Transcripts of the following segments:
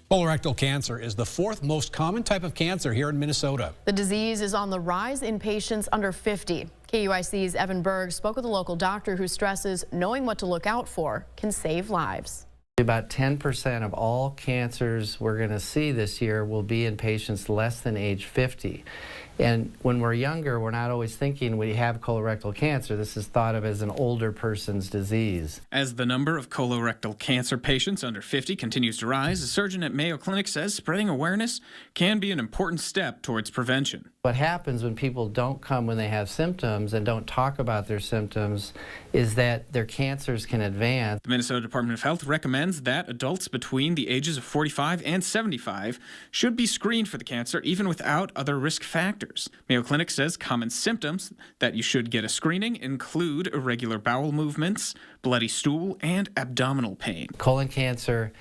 Colorectal cancer is the fourth most common type of cancer here in Minnesota. The disease is on the rise in patients under 50. KUIC's Evan Berg spoke with a local doctor who stresses knowing what to look out for can save lives. About 10% of all cancers we're going to see this year will be in patients less than age 50. And when we're younger, we're not always thinking we have colorectal cancer. This is thought of as an older person's disease. As the number of colorectal cancer patients under 50 continues to rise, a surgeon at Mayo Clinic says spreading awareness can be an important step towards prevention. What happens when people don't come when they have symptoms and don't talk about their symptoms is that their cancers can advance. The Minnesota Department of Health recommends that adults between the ages of 45 and 75 should be screened for the cancer even without other risk factors. Mayo Clinic says common symptoms that you should get a screening include irregular bowel movements, bloody stool, and abdominal pain. Colon cancer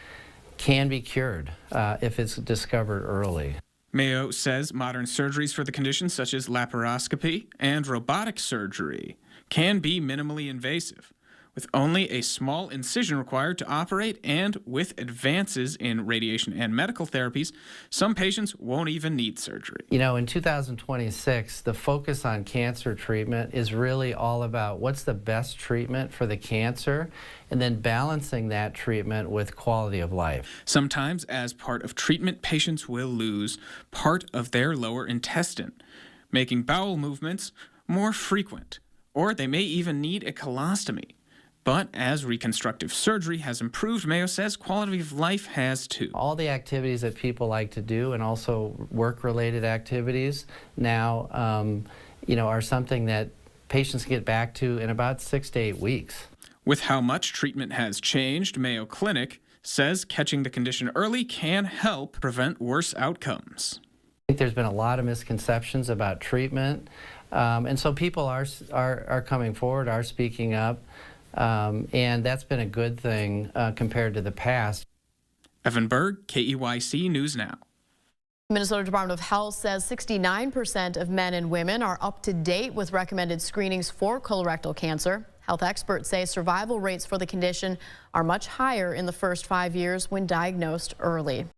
can be cured if it's discovered early. Mayo says modern surgeries for the condition, such as laparoscopy and robotic surgery, can be minimally invasive, with only a small incision required to operate, and with advances in radiation and medical therapies, some patients won't even need surgery. You know, in 2026, the focus on cancer treatment is really all about what's the best treatment for the cancer, and then balancing that treatment with quality of life. Sometimes, as part of treatment, patients will lose part of their lower intestine, making bowel movements more frequent, or they may even need a colostomy. But as reconstructive surgery has improved, Mayo says quality of life has too. All the activities that people like to do, and also work-related activities now, are something that patients get back to in about 6 to 8 weeks. With how much treatment has changed, Mayo Clinic says catching the condition early can help prevent worse outcomes. I think there's been a lot of misconceptions about treatment, and so people are coming forward, are speaking up. And that's been a good thing compared to the past. Evan Berg, KUIC News Now. Minnesota Department of Health says 69% of men and women are up to date with recommended screenings for colorectal cancer. Health experts say survival rates for the condition are much higher in the first 5 years when diagnosed early.